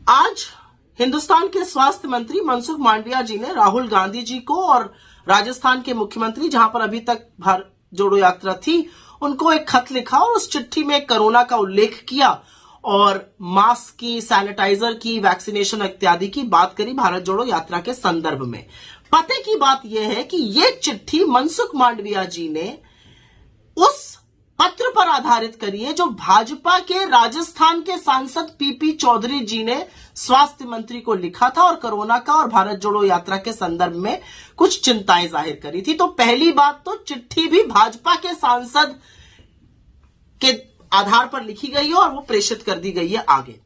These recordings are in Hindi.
आज हिंदुस्तान के स्वास्थ्य मंत्री मनसुख मांडविया जी ने राहुल गांधी जी को और राजस्थान के मुख्यमंत्री, जहां पर अभी तक भारत जोड़ो यात्रा थी, उनको एक खत लिखा और उस चिट्ठी में कोरोना का उल्लेख किया और मास्क की, सैनिटाइजर की, वैक्सीनेशन इत्यादि की बात करी भारत जोड़ो यात्रा के संदर्भ में। पते की बात यह है कि यह चिट्ठी मनसुख मांडविया जी ने उस पत्र पर आधारित करी है जो भाजपा के राजस्थान के सांसद पीपी चौधरी जी ने स्वास्थ्य मंत्री को लिखा था और कोरोना का और भारत जोड़ो यात्रा के संदर्भ में कुछ चिंताएं जाहिर करी थी। तो पहली बात तो चिट्ठी भी भाजपा के सांसद के आधार पर लिखी गई है और वो प्रेषित कर दी गई है आगे।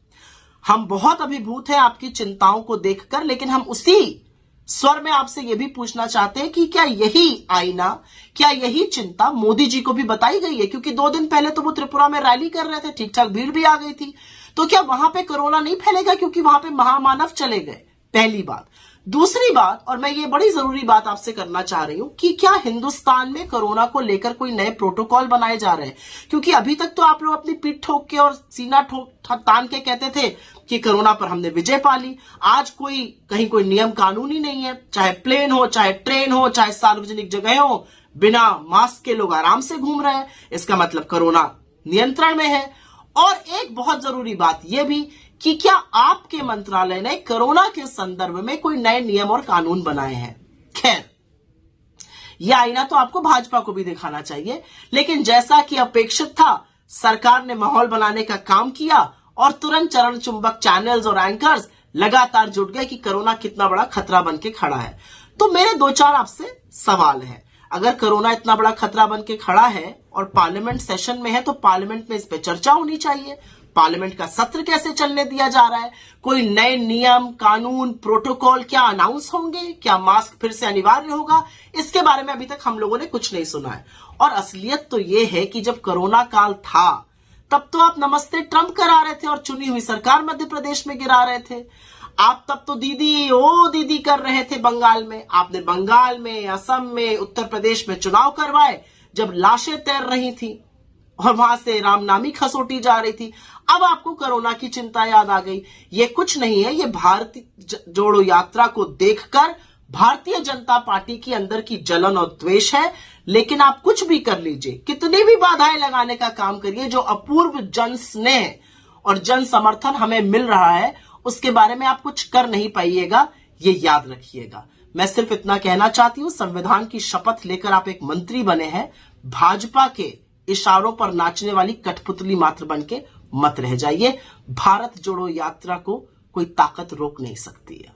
हम बहुत अभिभूत हैं आपकी चिंताओं को देखकर, लेकिन हम उसी स्वर में आपसे यह भी पूछना चाहते हैं कि क्या यही आईना, क्या यही चिंता मोदी जी को भी बताई गई है? क्योंकि 2 दिन पहले तो वो त्रिपुरा में रैली कर रहे थे, ठीक ठाक भीड़ भी आ गई थी। तो क्या वहां पे कोरोना नहीं फैलेगा क्योंकि वहां पे महामानव चले गए? पहली बात। दूसरी बात, और मैं ये बड़ी जरूरी बात आपसे करना चाह रही हूं कि क्या हिंदुस्तान में कोरोना को लेकर कोई नए प्रोटोकॉल बनाए जा रहे हैं? क्योंकि अभी तक तो आप लोग अपनी पीठ ठोक के और सीना तान के कहते थे कि कोरोना पर हमने विजय पा ली। आज कहीं कोई नियम कानून ही नहीं है, चाहे प्लेन हो, चाहे ट्रेन हो, चाहे सार्वजनिक जगह हो, बिना मास्क के लोग आराम से घूम रहे हैं। इसका मतलब कोरोना नियंत्रण में है। और एक बहुत जरूरी बात यह भी कि क्या आपके मंत्रालय ने कोरोना के संदर्भ में कोई नए नियम और कानून बनाए हैं? खैर, यह आईना तो आपको भाजपा को भी दिखाना चाहिए, लेकिन जैसा कि अपेक्षित था, सरकार ने माहौल बनाने का काम किया और तुरंत चरण चुंबक चैनल्स और एंकर्स लगातार जुट गए कि कोरोना कितना बड़ा खतरा बन के खड़ा है। तो मेरे 2-4 आपसे सवाल हैं। अगर कोरोना इतना बड़ा खतरा बन के खड़ा है और पार्लियामेंट सेशन में है, तो पार्लियामेंट में इस पे चर्चा होनी चाहिए। पार्लियामेंट का सत्र कैसे चलने दिया जा रहा है? कोई नए नियम, कानून, प्रोटोकॉल क्या अनाउंस होंगे? क्या मास्क फिर से अनिवार्य होगा? इसके बारे में अभी तक हम लोगों ने कुछ नहीं सुना है। और असलियत तो यह है कि जब कोरोना काल था, तब तो आप नमस्ते ट्रंप करा रहे थे और चुनी हुई सरकार मध्य प्रदेश में गिरा रहे थे। आप तब तो दीदी ओ दीदी कर रहे थे बंगाल में। आपने बंगाल में, असम में, उत्तर प्रदेश में चुनाव करवाए जब लाशें तैर रही थी और वहां से रामनामी खसोटी जा रही थी। अब आपको कोरोना की चिंता याद आ गई। ये कुछ नहीं है, ये भारत जोड़ो यात्रा को देखकर भारतीय जनता पार्टी की अंदर की जलन और द्वेष है। लेकिन आप कुछ भी कर लीजिए, कितनी भी बाधाएं लगाने का काम करिए, जो अपूर्व जन स्नेह और जन समर्थन हमें मिल रहा है, उसके बारे में आप कुछ कर नहीं पाइएगा, ये याद रखिएगा। मैं सिर्फ इतना कहना चाहती हूं, संविधान की शपथ लेकर आप एक मंत्री बने हैं, भाजपा के इशारों पर नाचने वाली कठपुतली मात्र बन के मत रह जाइए। भारत जोड़ो यात्रा को कोई ताकत रोक नहीं सकती है।